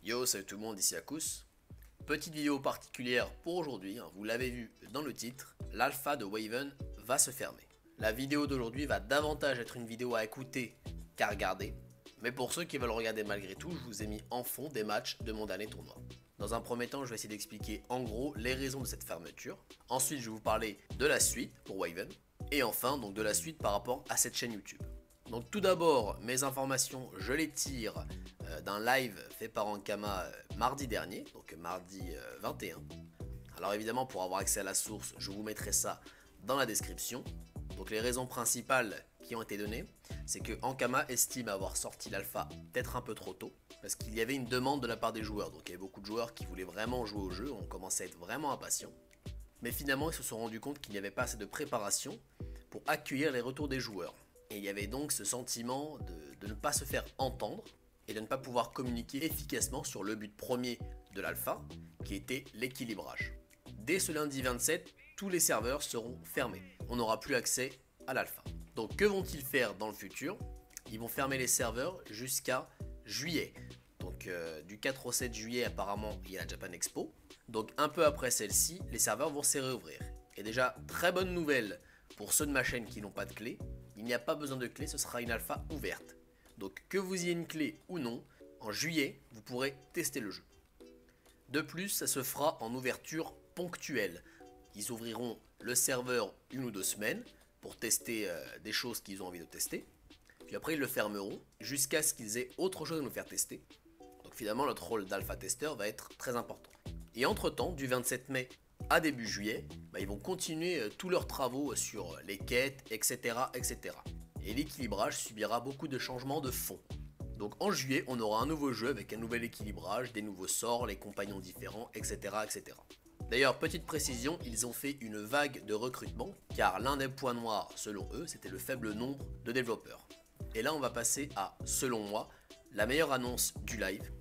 Yo, salut tout le monde, ici Akous. Petite vidéo particulière pour aujourd'hui, vous l'avez vu dans le titre, l'alpha de Waven va se fermer. La vidéo d'aujourd'hui va davantage être une vidéo à écouter qu'à regarder, mais pour ceux qui veulent regarder malgré tout, je vous ai mis en fond des matchs de mon dernier tournoi. Dans un premier temps, je vais essayer d'expliquer en gros les raisons de cette fermeture. Ensuite, je vais vous parler de la suite pour Waven. Et enfin, donc de la suite par rapport à cette chaîne YouTube. Donc tout d'abord, mes informations, je les tire d'un live fait par Ankama mardi dernier, donc mardi 21. Alors évidemment, pour avoir accès à la source, je vous mettrai ça dans la description. Donc les raisons principales qui ont été données, c'est que Ankama estime avoir sorti l'alpha peut-être un peu trop tôt, parce qu'il y avait une demande de la part des joueurs. Donc il y avait beaucoup de joueurs qui voulaient vraiment jouer au jeu, on commençait à être vraiment impatients. Mais finalement, ils se sont rendus compte qu'il n'y avait pas assez de préparation pour accueillir les retours des joueurs. Et il y avait donc ce sentiment de ne pas se faire entendre et de ne pas pouvoir communiquer efficacement sur le but premier de l'alpha, qui était l'équilibrage. Dès ce lundi 27, tous les serveurs seront fermés. On n'aura plus accès à l'alpha. Donc que vont-ils faire dans le futur? Ils vont fermer les serveurs jusqu'à juillet. Donc du 4 au 7 juillet, apparemment, il y a la Japan Expo. Donc un peu après celle-ci, les serveurs vont se réouvrir. Et déjà, très bonne nouvelle pour ceux de ma chaîne qui n'ont pas de clé. Il n'y a pas besoin de clé, ce sera une alpha ouverte. Donc que vous ayez une clé ou non, en juillet, vous pourrez tester le jeu. De plus, ça se fera en ouverture ponctuelle. Ils ouvriront le serveur 1 ou 2 semaines pour tester des choses qu'ils ont envie de tester. Puis après, ils le fermeront jusqu'à ce qu'ils aient autre chose à nous faire tester. Donc finalement, notre rôle d'alpha testeur va être très important. Et entre-temps, du 27 mai à début juillet, ils vont continuer tous leurs travaux sur les quêtes, etc. etc. Et l'équilibrage subira beaucoup de changements de fond. Donc en juillet, on aura un nouveau jeu avec un nouvel équilibrage, des nouveaux sorts, les compagnons différents, etc. etc. D'ailleurs, petite précision, ils ont fait une vague de recrutement, car l'un des points noirs, selon eux, c'était le faible nombre de développeurs. Et là, on va passer à, selon moi, la meilleure annonce du live.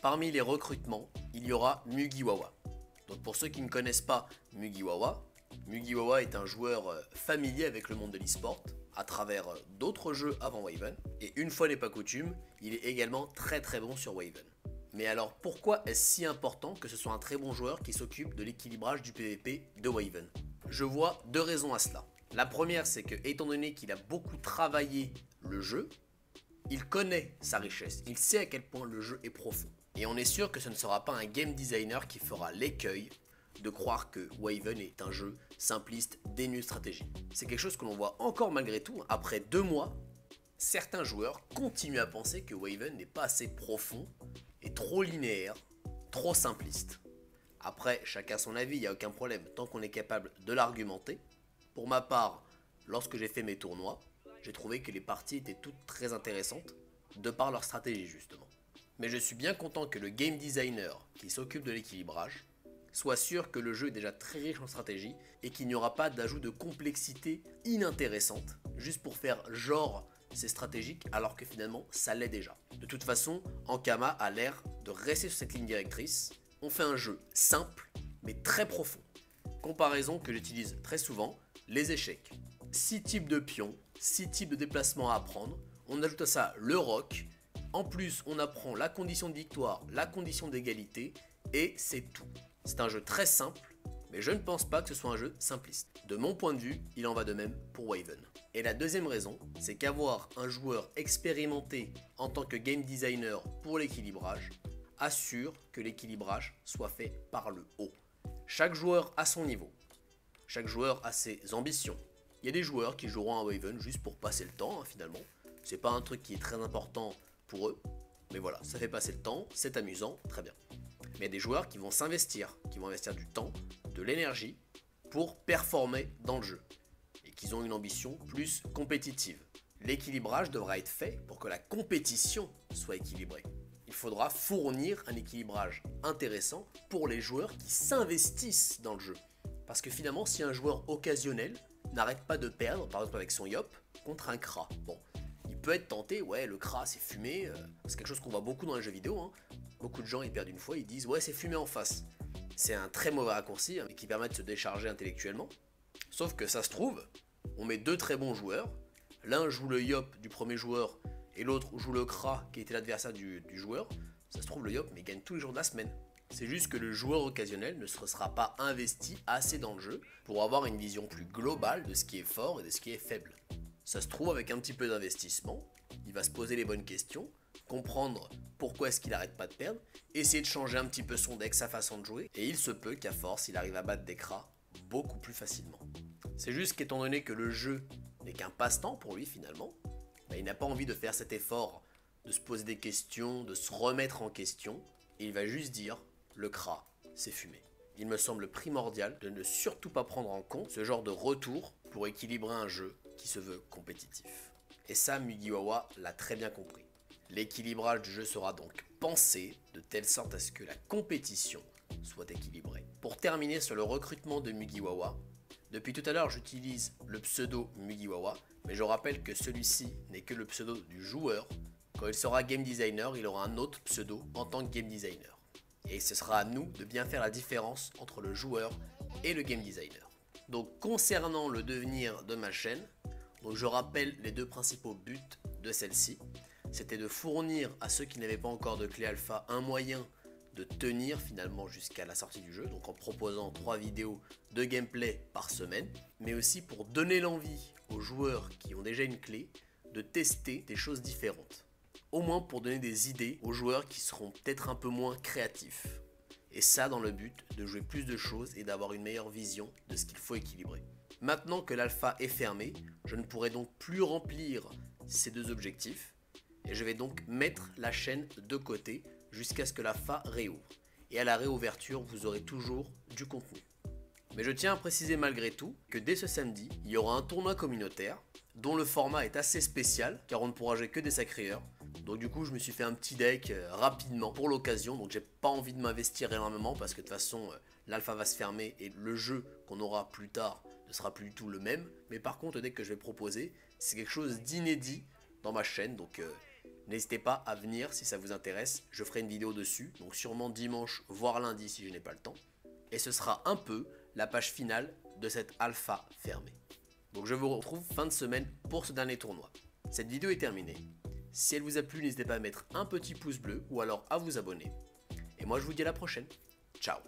Parmi les recrutements, il y aura Mugiwawa. Donc pour ceux qui ne connaissent pas Mugiwawa, Mugiwawa est un joueur familier avec le monde de l'e-sport à travers d'autres jeux avant Waven. Et une fois n'est pas coutume, il est également très très bon sur Waven. Mais alors pourquoi est-ce si important que ce soit un très bon joueur qui s'occupe de l'équilibrage du PvP de Waven? Je vois deux raisons à cela. La première, c'est que étant donné qu'il a beaucoup travaillé le jeu, il connaît sa richesse, il sait à quel point le jeu est profond. Et on est sûr que ce ne sera pas un game designer qui fera l'écueil de croire que Waven est un jeu simpliste dénué de stratégie. C'est quelque chose que l'on voit encore malgré tout. Après 2 mois, certains joueurs continuent à penser que Waven n'est pas assez profond et trop linéaire, trop simpliste. Après, chacun son avis, il n'y a aucun problème, tant qu'on est capable de l'argumenter. Pour ma part, lorsque j'ai fait mes tournois, j'ai trouvé que les parties étaient toutes très intéressantes, de par leur stratégie justement. Mais je suis bien content que le game designer qui s'occupe de l'équilibrage soit sûr que le jeu est déjà très riche en stratégie et qu'il n'y aura pas d'ajout de complexité inintéressante juste pour faire genre c'est stratégique alors que finalement ça l'est déjà. De toute façon, Ankama a l'air de rester sur cette ligne directrice. On fait un jeu simple mais très profond. Comparaison que j'utilise très souvent, les échecs. 6 types de pions, 6 types de déplacements à apprendre, on ajoute à ça le rock. En plus, on apprend la condition de victoire, la condition d'égalité, et c'est tout. C'est un jeu très simple, mais je ne pense pas que ce soit un jeu simpliste. De mon point de vue, il en va de même pour Waven. Et la deuxième raison, c'est qu'avoir un joueur expérimenté en tant que game designer pour l'équilibrage assure que l'équilibrage soit fait par le haut. Chaque joueur a son niveau. Chaque joueur a ses ambitions. Il y a des joueurs qui joueront à Waven juste pour passer le temps, finalement. C'est pas un truc qui est très important pour eux, mais voilà, ça fait passer le temps, c'est amusant, très bien. Mais il y a des joueurs qui vont s'investir, qui vont investir du temps, de l'énergie pour performer dans le jeu et qui ont une ambition plus compétitive. L'équilibrage devra être fait pour que la compétition soit équilibrée. Il faudra fournir un équilibrage intéressant pour les joueurs qui s'investissent dans le jeu. Parce que finalement, si un joueur occasionnel n'arrête pas de perdre, par exemple avec son Yop, contre un Kra, bon, il peut être tenté, ouais, le Kra c'est fumé, c'est quelque chose qu'on voit beaucoup dans les jeux vidéo, Beaucoup de gens ils perdent une fois, ils disent ouais c'est fumé en face. C'est un très mauvais raccourci qui permet de se décharger intellectuellement. Sauf que ça se trouve, on met 2 très bons joueurs, l'un joue le Yop du premier joueur et l'autre joue le Kra qui était l'adversaire du joueur. Ça se trouve le Yop mais gagne tous les jours de la semaine. C'est juste que le joueur occasionnel ne se sera pas investi assez dans le jeu pour avoir une vision plus globale de ce qui est fort et de ce qui est faible. Ça se trouve avec un petit peu d'investissement, il va se poser les bonnes questions, comprendre pourquoi est-ce qu'il n'arrête pas de perdre, essayer de changer un petit peu son deck, sa façon de jouer, et il se peut qu'à force il arrive à battre des cras beaucoup plus facilement. C'est juste qu'étant donné que le jeu n'est qu'un passe-temps pour lui finalement, il n'a pas envie de faire cet effort, de se poser des questions, de se remettre en question, et il va juste dire le cra, c'est fumé. Il me semble primordial de ne surtout pas prendre en compte ce genre de retour pour équilibrer un jeu qui se veut compétitif. Et ça, Mugiwawa l'a très bien compris. L'équilibrage du jeu sera donc pensé de telle sorte à ce que la compétition soit équilibrée. Pour terminer sur le recrutement de Mugiwawa, depuis tout à l'heure j'utilise le pseudo Mugiwawa, mais je rappelle que celui-ci n'est que le pseudo du joueur. Quand il sera game designer, il aura un autre pseudo en tant que game designer. Et ce sera à nous de bien faire la différence entre le joueur et le game designer. Donc concernant le devenir de ma chaîne, donc je rappelle les deux principaux buts de celle-ci. C'était de fournir à ceux qui n'avaient pas encore de clé alpha un moyen de tenir finalement jusqu'à la sortie du jeu, donc en proposant 3 vidéos de gameplay par semaine, mais aussi pour donner l'envie aux joueurs qui ont déjà une clé de tester des choses différentes. Au moins pour donner des idées aux joueurs qui seront peut-être un peu moins créatifs. Et ça dans le but de jouer plus de choses et d'avoir une meilleure vision de ce qu'il faut équilibrer. Maintenant que l'alpha est fermé, je ne pourrai donc plus remplir ces deux objectifs et je vais donc mettre la chaîne de côté jusqu'à ce que l'alpha réouvre. Et à la réouverture, vous aurez toujours du contenu. Mais je tiens à préciser malgré tout que dès ce samedi, il y aura un tournoi communautaire dont le format est assez spécial car on ne pourra jouer que des sacreurs. Donc du coup je me suis fait un petit deck rapidement pour l'occasion, donc j'ai pas envie de m'investir énormément parce que de toute façon l'alpha va se fermer et le jeu qu'on aura plus tard ne sera plus du tout le même. Mais par contre le deck que je vais proposer c'est quelque chose d'inédit dans ma chaîne, donc n'hésitez pas à venir si ça vous intéresse, je ferai une vidéo dessus, donc sûrement dimanche voire lundi si je n'ai pas le temps. Et ce sera un peu la page finale de cette alpha fermée. Donc je vous retrouve fin de semaine pour ce dernier tournoi. Cette vidéo est terminée. Si elle vous a plu, n'hésitez pas à mettre un petit pouce bleu ou alors à vous abonner. Et moi je vous dis à la prochaine. Ciao.